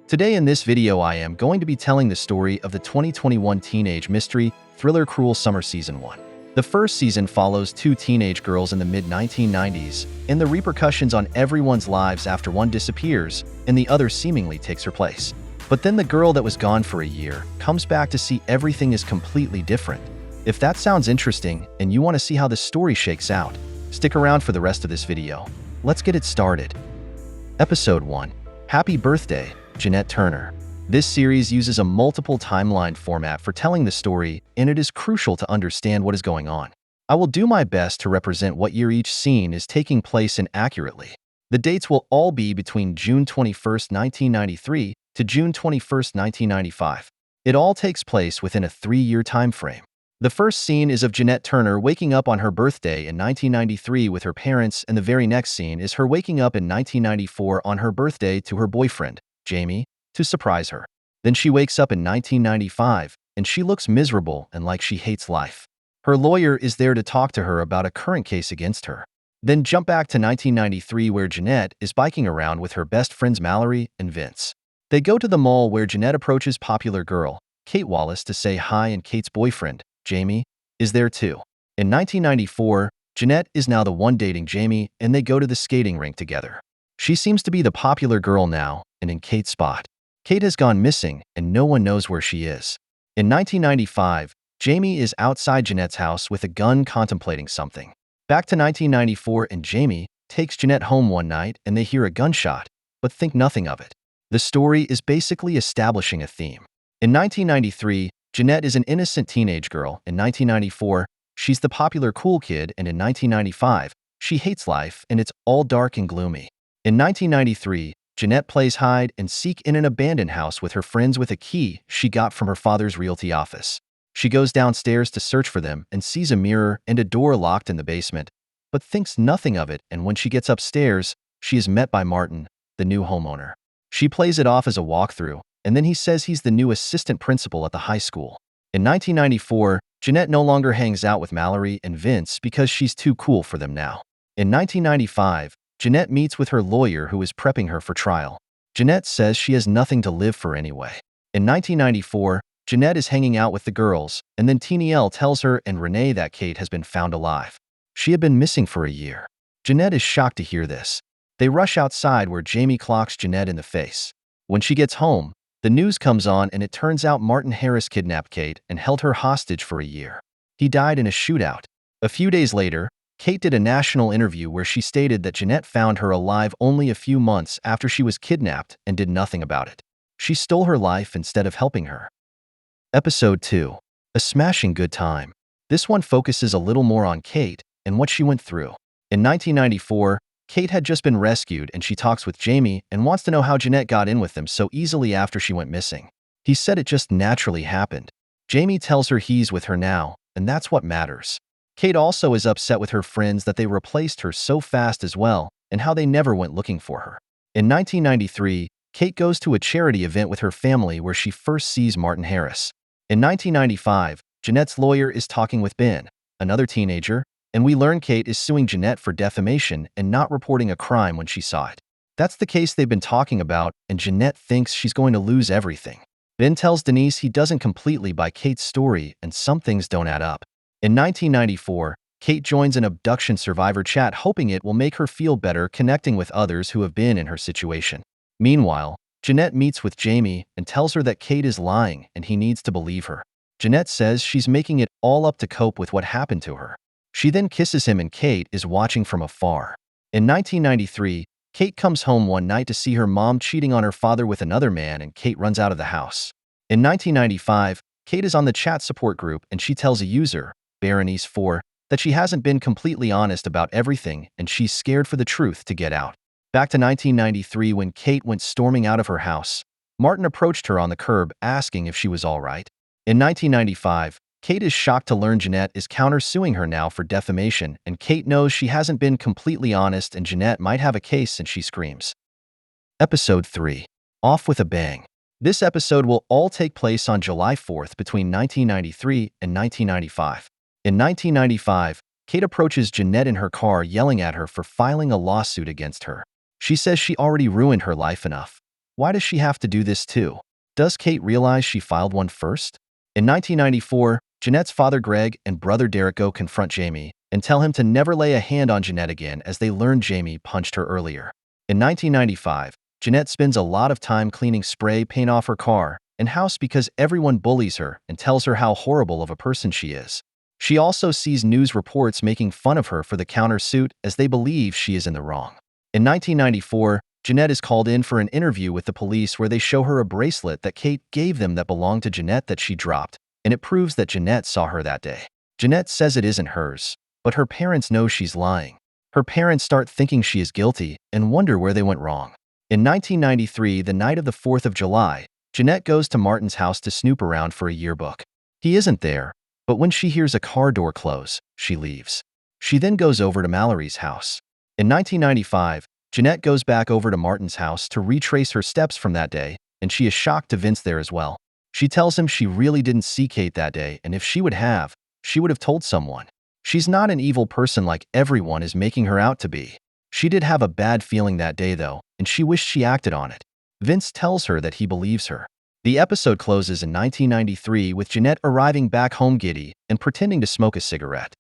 Today in this video I am going to be telling the story of the 2021 teenage mystery thriller Cruel Summer Season 1. The first season follows two teenage girls in the mid-1990s and the repercussions on everyone's lives after one disappears and the other seemingly takes her place. But then the girl that was gone for a year comes back to see everything is completely different. If that sounds interesting and you want to see how the story shakes out, stick around for the rest of this video. Let's get it started. Episode 1. Happy Birthday, Jeanette Turner. This series uses a multiple timeline format for telling the story, and it is crucial to understand what is going on. I will do my best to represent what year each scene is taking place in accurately. The dates will all be between June 21, 1993 to June 21, 1995. It all takes place within a 3-year time frame. The first scene is of Jeanette Turner waking up on her birthday in 1993 with her parents, and the very next scene is her waking up in 1994 on her birthday to her boyfriend, Jamie, to surprise her. Then she wakes up in 1995, and she looks miserable and like she hates life. Her lawyer is there to talk to her about a current case against her. Then jump back to 1993 where Jeanette is biking around with her best friends Mallory and Vince. They go to the mall where Jeanette approaches popular girl, Kate Wallis, to say hi, and Kate's boyfriend, Jamie, is there too. In 1994, Jeanette is now the one dating Jamie, and they go to the skating rink together. She seems to be the popular girl now, and in Kate's spot. Kate has gone missing, and no one knows where she is. In 1995, Jamie is outside Jeanette's house with a gun contemplating something. Back to 1994, and Jamie takes Jeanette home one night and they hear a gunshot, but think nothing of it. The story is basically establishing a theme. In 1993, Jeanette is an innocent teenage girl. In 1994, she's the popular cool kid, and in 1995, she hates life and it's all dark and gloomy. In 1993, Jeanette plays hide and seek in an abandoned house with her friends with a key she got from her father's realty office. She goes downstairs to search for them and sees a mirror and a door locked in the basement, but thinks nothing of it, and when she gets upstairs, she is met by Martin, the new homeowner. She plays it off as a walkthrough, and then he says he's the new assistant principal at the high school. In 1994, Jeanette no longer hangs out with Mallory and Vince because she's too cool for them now. In 1995, Jeanette meets with her lawyer who is prepping her for trial. Jeanette says she has nothing to live for anyway. In 1994, Jeanette is hanging out with the girls, and then Tenielle tells her and Renee that Kate has been found alive. She had been missing for a year. Jeanette is shocked to hear this. They rush outside where Jamie clocks Jeanette in the face. When she gets home, the news comes on, and it turns out Martin Harris kidnapped Kate and held her hostage for a year. He died in a shootout. A few days later, Kate did a national interview where she stated that Jeanette found her alive only a few months after she was kidnapped and did nothing about it. She stole her life instead of helping her. Episode 2. A smashing good time. This one focuses a little more on Kate and what she went through. In 1994, Kate had just been rescued, and she talks with Jamie and wants to know how Jeanette got in with them so easily after she went missing. He said it just naturally happened. Jamie tells her he's with her now, and that's what matters. Kate also is upset with her friends that they replaced her so fast as well, and how they never went looking for her. In 1993, Kate goes to a charity event with her family where she first sees Martin Harris. In 1995, Jeanette's lawyer is talking with Ben, another teenager, and we learn Kate is suing Jeanette for defamation and not reporting a crime when she saw it. That's the case they've been talking about, and Jeanette thinks she's going to lose everything. Ben tells Denise he doesn't completely buy Kate's story, and some things don't add up. In 1994, Kate joins an abduction survivor chat, hoping it will make her feel better connecting with others who have been in her situation. Meanwhile, Jeanette meets with Jamie and tells her that Kate is lying and he needs to believe her. Jeanette says she's making it all up to cope with what happened to her. She then kisses him, and Kate is watching from afar. In 1993, Kate comes home one night to see her mom cheating on her father with another man, and Kate runs out of the house. In 1995, Kate is on the chat support group, and she tells a user, Berenice4, that she hasn't been completely honest about everything and she's scared for the truth to get out. Back to 1993 when Kate went storming out of her house. Martin approached her on the curb asking if she was all right. In 1995, Kate is shocked to learn Jeanette is countersuing her now for defamation, and Kate knows she hasn't been completely honest and Jeanette might have a case, and she screams. Episode 3. Off with a Bang. This episode will all take place on July 4th between 1993 and 1995. In 1995, Kate approaches Jeanette in her car yelling at her for filing a lawsuit against her. She says she already ruined her life enough. Why does she have to do this too? Does Kate realize she filed one first? In 1994, Jeanette's father Greg and brother Derek go confront Jamie and tell him to never lay a hand on Jeanette again as they learned Jamie punched her earlier. In 1995, Jeanette spends a lot of time cleaning spray paint off her car and house because everyone bullies her and tells her how horrible of a person she is. She also sees news reports making fun of her for the countersuit as they believe she is in the wrong. In 1994, Jeanette is called in for an interview with the police where they show her a bracelet that Kate gave them that belonged to Jeanette that she dropped, and it proves that Jeanette saw her that day. Jeanette says it isn't hers, but her parents know she's lying. Her parents start thinking she is guilty and wonder where they went wrong. In 1993, the night of the 4th of July, Jeanette goes to Martin's house to snoop around for a yearbook. He isn't there, but when she hears a car door close, she leaves. She then goes over to Mallory's house. In 1995, Jeanette goes back over to Martin's house to retrace her steps from that day, and she is shocked to Vince there as well. She tells him she really didn't see Kate that day, and if she would have told someone. She's not an evil person like everyone is making her out to be. She did have a bad feeling that day though, and she wished she acted on it. Vince tells her that he believes her. The episode closes in 1993 with Jeanette arriving back home giddy and pretending to smoke a cigarette.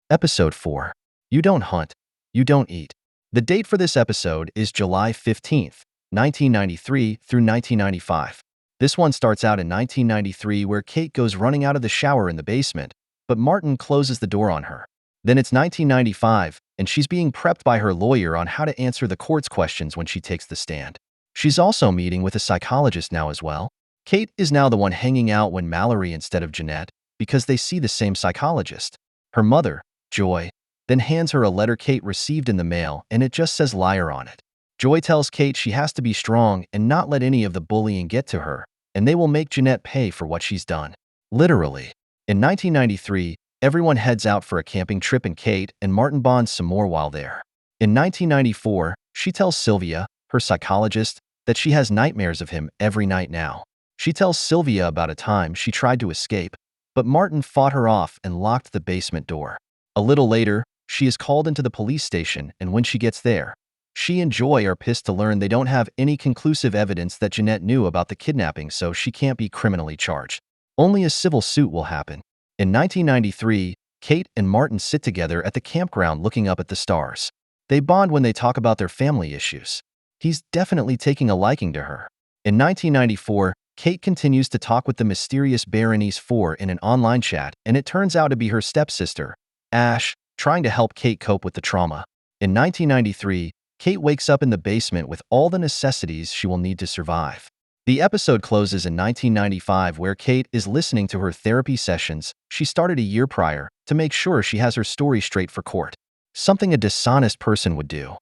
Episode 4. You don't hunt, you don't eat. The date for this episode is July 15th, 1993 through 1995. This one starts out in 1993 where Kate goes running out of the shower in the basement, but Martin closes the door on her. Then it's 1995, and she's being prepped by her lawyer on how to answer the court's questions when she takes the stand. She's also meeting with a psychologist now as well. Kate is now the one hanging out with Mallory instead of Jeanette because they see the same psychologist. Her mother, Joy, then hands her a letter Kate received in the mail, and it just says liar on it. Joy tells Kate she has to be strong and not let any of the bullying get to her, and they will make Jeanette pay for what she's done. Literally. In 1993, everyone heads out for a camping trip and Kate and Martin bond some more while there. In 1994, she tells Sylvia, her psychologist, that she has nightmares of him every night now. She tells Sylvia about a time she tried to escape, but Martin fought her off and locked the basement door. A little later, she is called into the police station, and when she gets there, she and Joy are pissed to learn they don't have any conclusive evidence that Jeanette knew about the kidnapping, so she can't be criminally charged. Only a civil suit will happen. In 1993, Kate and Martin sit together at the campground looking up at the stars. They bond when they talk about their family issues. He's definitely taking a liking to her. In 1994, Kate continues to talk with the mysterious Berenice 4 in an online chat, and it turns out to be her stepsister, Ash, trying to help Kate cope with the trauma. In 1993, Kate wakes up in the basement with all the necessities she will need to survive. The episode closes in 1995 where Kate is listening to her therapy sessions she started a year prior to make sure she has her story straight for court. Something a dishonest person would do.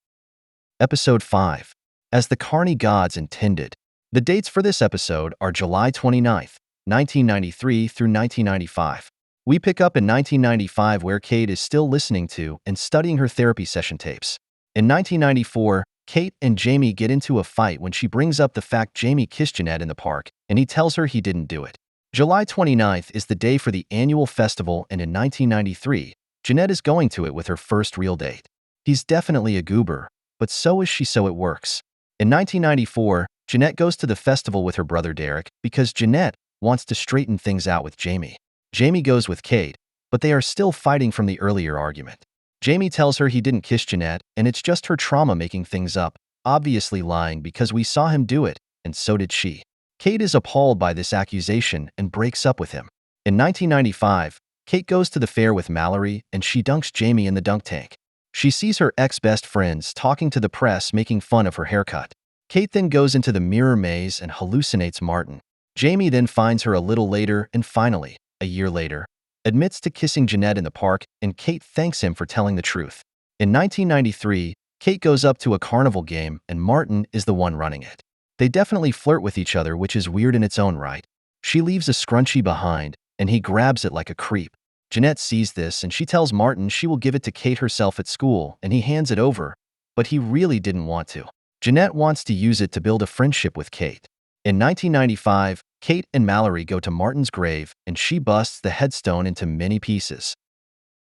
Episode 5. As the Carny Gods Intended. The dates for this episode are July 29th, 1993 through 1995. We pick up in 1995 where Kate is still listening to and studying her therapy session tapes. In 1994, Kate and Jamie get into a fight when she brings up the fact Jamie kissed Jeanette in the park, and he tells her he didn't do it. July 29th is the day for the annual festival, and in 1993, Jeanette is going to it with her first real date. He's definitely a goober, but so is she, so it works. In 1994, Jeanette goes to the festival with her brother Derek because Jeanette wants to straighten things out with Jamie. Jamie goes with Kate, but they are still fighting from the earlier argument. Jamie tells her he didn't kiss Jeanette, and it's just her trauma making things up, obviously lying because we saw him do it, and so did she. Kate is appalled by this accusation and breaks up with him. In 1995, Kate goes to the fair with Mallory, and she dunks Jamie in the dunk tank. She sees her ex-best friends talking to the press making fun of her haircut. Kate then goes into the mirror maze and hallucinates Martin. Jamie then finds her a little later and finally, a year later, admits to kissing Jeanette in the park, and Kate thanks him for telling the truth. In 1993, Kate goes up to a carnival game and Martin is the one running it. They definitely flirt with each other, which is weird in its own right. She leaves a scrunchie behind and he grabs it like a creep. Jeanette sees this and she tells Martin she will give it to Kate herself at school, and he hands it over, but he really didn't want to. Jeanette wants to use it to build a friendship with Kate. In 1995, Kate and Mallory go to Martin's grave, and she busts the headstone into many pieces.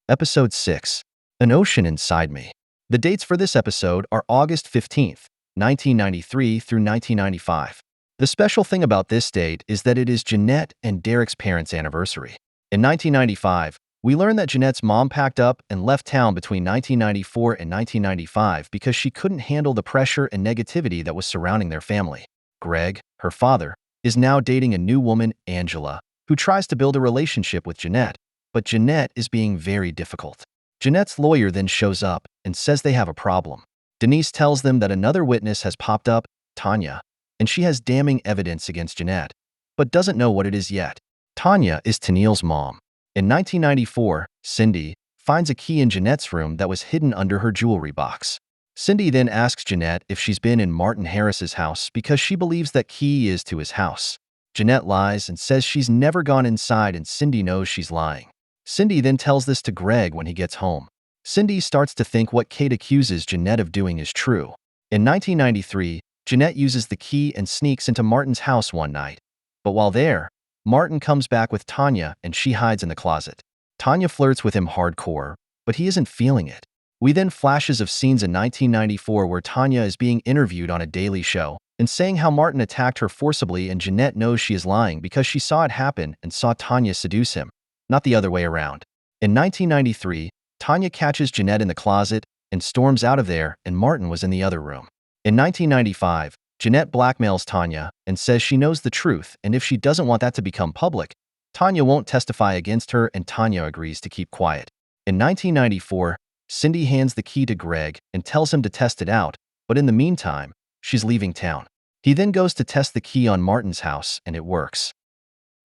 Episode 6. An Ocean Inside Me. The dates for this episode are August 15th, 1993 through 1995. The special thing about this date is that it is Jeanette and Derek's parents' anniversary. In 1995, we learn that Jeanette's mom packed up and left town between 1994 and 1995 because she couldn't handle the pressure and negativity that was surrounding their family. Greg, her father, is now dating a new woman, Angela, who tries to build a relationship with Jeanette, but Jeanette is being very difficult. Jeanette's lawyer then shows up and says they have a problem. Denise tells them that another witness has popped up, Tanya, and she has damning evidence against Jeanette, but doesn't know what it is yet. Tanya is Tennille's mom. In 1994, Cindy finds a key in Jeanette's room that was hidden under her jewelry box. Cindy then asks Jeanette if she's been in Martin Harris's house because she believes that key is to his house. Jeanette lies and says she's never gone inside, and Cindy knows she's lying. Cindy then tells this to Greg when he gets home. Cindy starts to think what Kate accuses Jeanette of doing is true. In 1993, Jeanette uses the key and sneaks into Martin's house one night. But while there, Martin comes back with Tanya and she hides in the closet. Tanya flirts with him hardcore, but he isn't feeling it. We then flashes of scenes in 1994 where Tanya is being interviewed on a daily show and saying how Martin attacked her forcibly, and Jeanette knows she is lying because she saw it happen and saw Tanya seduce him, not the other way around. In 1993, Tanya catches Jeanette in the closet and storms out of there, and Martin was in the other room. In 1995, Jeanette blackmails Tanya and says she knows the truth, and if she doesn't want that to become public, Tanya won't testify against her, and Tanya agrees to keep quiet. In 1994, Cindy hands the key to Greg and tells him to test it out, but in the meantime, she's leaving town. He then goes to test the key on Martin's house, and it works.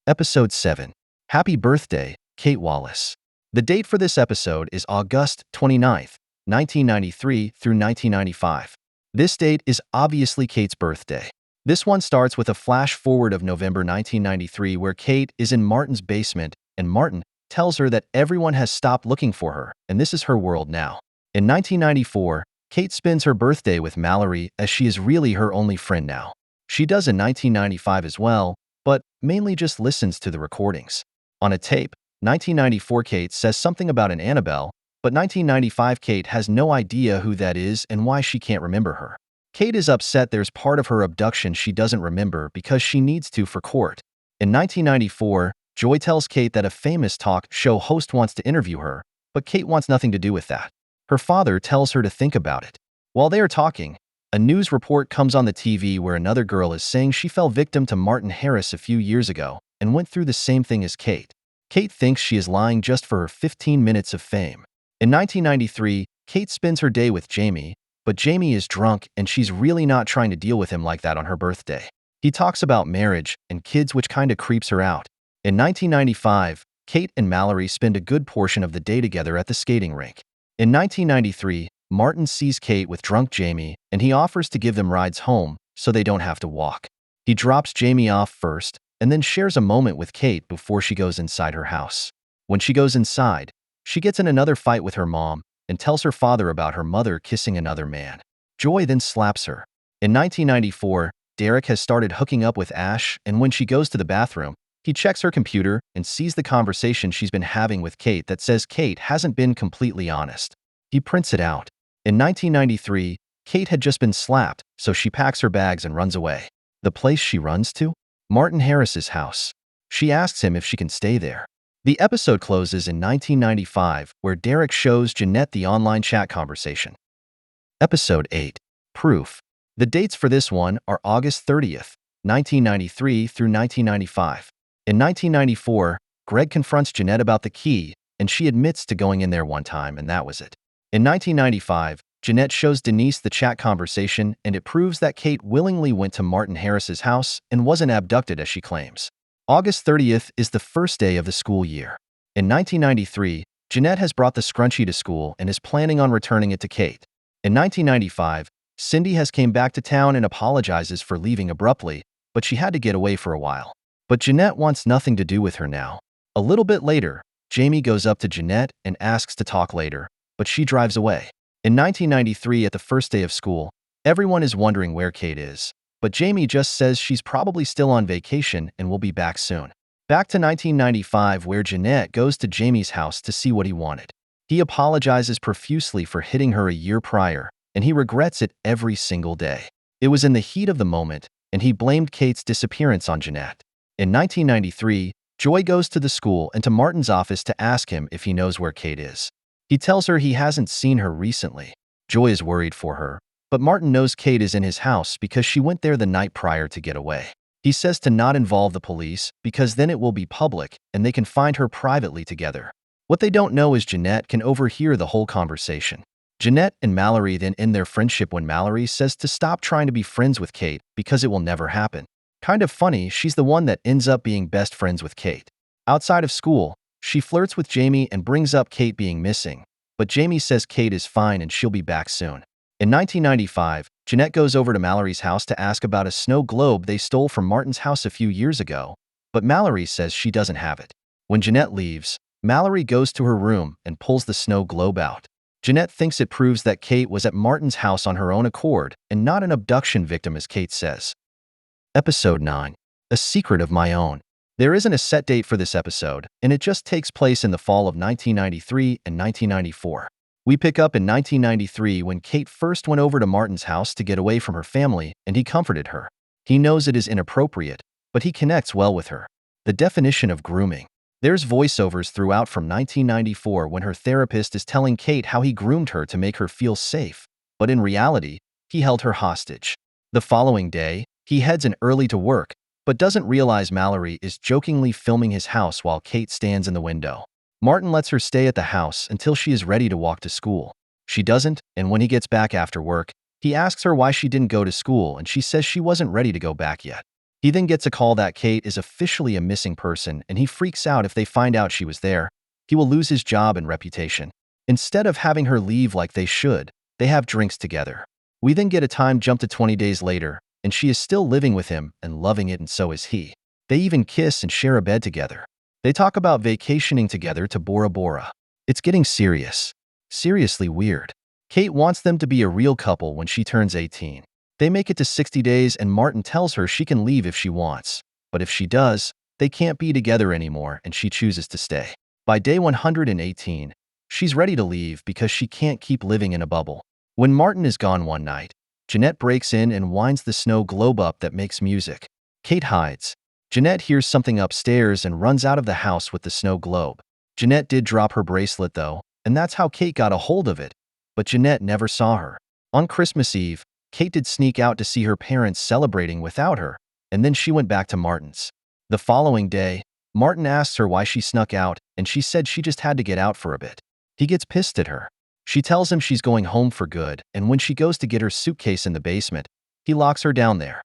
Episode 7. Happy Birthday, Kate Wallis. The date for this episode is August 29th, 1993 through 1995. This date is obviously Kate's birthday. This one starts with a flash forward of November 1993 where Kate is in Martin's basement and Martin tells her that everyone has stopped looking for her and this is her world now. In 1994, Kate spends her birthday with Mallory as she is really her only friend now. She does in 1995 as well, but mainly just listens to the recordings. On a tape, 1994 Kate says something about an Annabelle, but 1995 Kate has no idea who that is and why she can't remember her. Kate is upset there's part of her abduction she doesn't remember because she needs to for court. In 1994, Joy tells Kate that a famous talk show host wants to interview her, but Kate wants nothing to do with that. Her father tells her to think about it. While they are talking, a news report comes on the TV where another girl is saying she fell victim to Martin Harris a few years ago and went through the same thing as Kate. Kate thinks she is lying just for her 15 minutes of fame. In 1993, Kate spends her day with Jamie, but Jamie is drunk and she's really not trying to deal with him like that on her birthday. He talks about marriage and kids, which kinda creeps her out. In 1995, Kate and Mallory spend a good portion of the day together at the skating rink. In 1993, Martin sees Kate with drunk Jamie and he offers to give them rides home so they don't have to walk. He drops Jamie off first and then shares a moment with Kate before she goes inside her house. When she goes inside, she gets in another fight with her mom and tells her father about her mother kissing another man. Joy then slaps her. In 1994, Derek has started hooking up with Ash, and when she goes to the bathroom, he checks her computer and sees the conversation she's been having with Kate that says Kate hasn't been completely honest. He prints it out. In 1993, Kate had just been slapped, so she packs her bags and runs away. The place she runs to? Martin Harris's house. She asks him if she can stay there. The episode closes in 1995, where Derek shows Jeanette the online chat conversation. Episode 8. Proof. The dates for this one are August 30th, 1993 through 1995. In 1994, Greg confronts Jeanette about the key, and she admits to going in there one time, and that was it. In 1995, Jeanette shows Denise the chat conversation, and it proves that Kate willingly went to Martin Harris's house and wasn't abducted as she claims. August 30th is the first day of the school year. In 1993, Jeanette has brought the scrunchie to school and is planning on returning it to Kate. In 1995, Cindy has came back to town and apologizes for leaving abruptly, but she had to get away for a while. But Jeanette wants nothing to do with her now. A little bit later, Jamie goes up to Jeanette and asks to talk later, but she drives away. In 1993, at the first day of school, everyone is wondering where Kate is, but Jamie just says she's probably still on vacation and will be back soon. Back to 1995, where Jeanette goes to Jamie's house to see what he wanted. He apologizes profusely for hitting her a year prior, and he regrets it every single day. It was in the heat of the moment, and he blamed Kate's disappearance on Jeanette. In 1993, Joy goes to the school and to Martin's office to ask him if he knows where Kate is. He tells her he hasn't seen her recently. Joy is worried for her, but Martin knows Kate is in his house because she went there the night prior to get away. He says to not involve the police because then it will be public and they can find her privately together. What they don't know is Jeanette can overhear the whole conversation. Jeanette and Mallory then end their friendship when Mallory says to stop trying to be friends with Kate because it will never happen. Kind of funny, she's the one that ends up being best friends with Kate. Outside of school, she flirts with Jamie and brings up Kate being missing, but Jamie says Kate is fine and she'll be back soon. In 1995, Jeanette goes over to Mallory's house to ask about a snow globe they stole from Martin's house a few years ago, but Mallory says she doesn't have it. When Jeanette leaves, Mallory goes to her room and pulls the snow globe out. Jeanette thinks it proves that Kate was at Martin's house on her own accord and not an abduction victim as Kate says. Episode 9. A Secret of My Own. There isn't a set date for this episode, and it just takes place in the fall of 1993 and 1994. We pick up in 1993 when Kate first went over to Martin's house to get away from her family, and he comforted her. He knows it is inappropriate, but he connects well with her. The definition of grooming. There's voiceovers throughout from 1994 when her therapist is telling Kate how he groomed her to make her feel safe, but in reality, he held her hostage. The following day, he heads in early to work, but doesn't realize Mallory is jokingly filming his house while Kate stands in the window. Martin lets her stay at the house until she is ready to walk to school. She doesn't, and when he gets back after work, he asks her why she didn't go to school and she says she wasn't ready to go back yet. He then gets a call that Kate is officially a missing person and he freaks out if they find out she was there. He will lose his job and reputation. Instead of having her leave like they should, they have drinks together. We then get a time jump to 20 days later, and she is still living with him and loving it, and so is he. They even kiss and share a bed together. They talk about vacationing together to Bora Bora. It's getting serious. Seriously weird. Kate wants them to be a real couple when she turns 18. They make it to 60 days and Martin tells her she can leave if she wants. But if she does, they can't be together anymore and she chooses to stay. By day 118, she's ready to leave because she can't keep living in a bubble. When Martin is gone one night, Jeanette breaks in and winds the snow globe up that makes music. Kate hides. Jeanette hears something upstairs and runs out of the house with the snow globe. Jeanette did drop her bracelet though, and that's how Kate got a hold of it, but Jeanette never saw her. On Christmas Eve, Kate did sneak out to see her parents celebrating without her, and then she went back to Martin's. The following day, Martin asks her why she snuck out, and she said she just had to get out for a bit. He gets pissed at her. She tells him she's going home for good, and when she goes to get her suitcase in the basement, he locks her down there.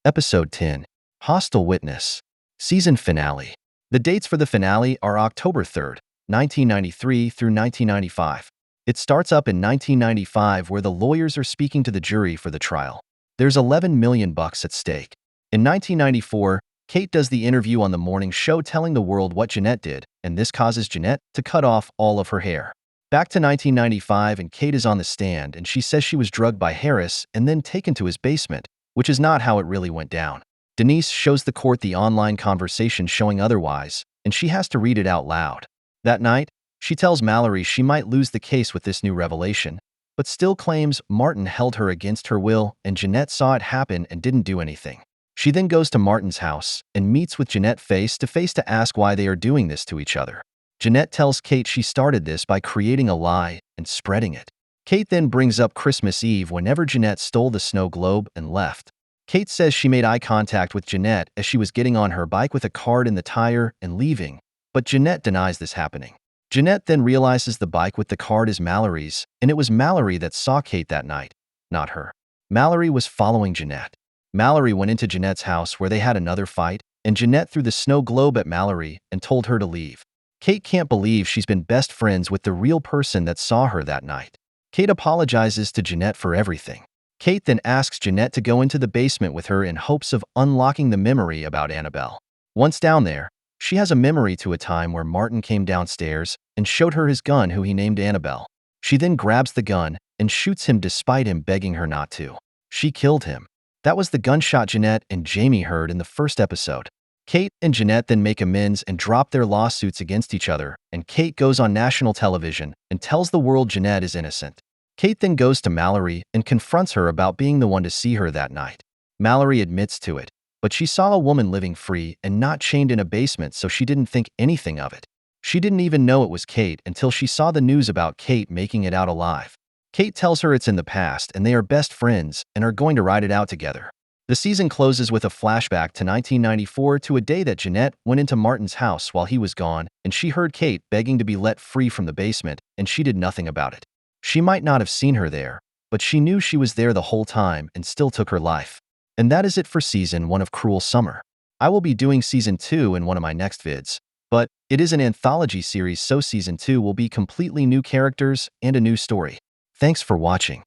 Episode 10. Hostile Witness. Season Finale. The dates for the finale are October 3rd, 1993 through 1995. It starts up in 1995 where the lawyers are speaking to the jury for the trial. There's $11 million at stake. In 1994, Kate does the interview on the morning show telling the world what Jeanette did, and this causes Jeanette to cut off all of her hair. Back to 1995 and Kate is on the stand and she says she was drugged by Harris and then taken to his basement, which is not how it really went down. Denise shows the court the online conversation showing otherwise, and she has to read it out loud. That night, she tells Mallory she might lose the case with this new revelation, but still claims Martin held her against her will and Jeanette saw it happen and didn't do anything. She then goes to Martin's house and meets with Jeanette face to face to ask why they are doing this to each other. Jeanette tells Kate she started this by creating a lie and spreading it. Kate then brings up Christmas Eve whenever Jeanette stole the snow globe and left. Kate says she made eye contact with Jeanette as she was getting on her bike with a card in the tire and leaving, but Jeanette denies this happening. Jeanette then realizes the bike with the card is Mallory's, and it was Mallory that saw Kate that night, not her. Mallory was following Jeanette. Mallory went into Jeanette's house where they had another fight, and Jeanette threw the snow globe at Mallory and told her to leave. Kate can't believe she's been best friends with the real person that saw her that night. Kate apologizes to Jeanette for everything. Kate then asks Jeanette to go into the basement with her in hopes of unlocking the memory about Annabelle. Once down there, she has a memory to a time where Martin came downstairs and showed her his gun who he named Annabelle. She then grabs the gun and shoots him despite him begging her not to. She killed him. That was the gunshot Jeanette and Jamie heard in the first episode. Kate and Jeanette then make amends and drop their lawsuits against each other, and Kate goes on national television and tells the world Jeanette is innocent. Kate then goes to Mallory and confronts her about being the one to see her that night. Mallory admits to it, but she saw a woman living free and not chained in a basement, so she didn't think anything of it. She didn't even know it was Kate until she saw the news about Kate making it out alive. Kate tells her it's in the past and they are best friends and are going to ride it out together. The season closes with a flashback to 1994 to a day that Jeanette went into Martin's house while he was gone, and she heard Kate begging to be let free from the basement, and she did nothing about it. She might not have seen her there, but she knew she was there the whole time and still took her life. And that is it for Season 1 of Cruel Summer. I will be doing Season 2 in one of my next vids, but it is an anthology series, so Season 2 will be completely new characters and a new story. Thanks for watching.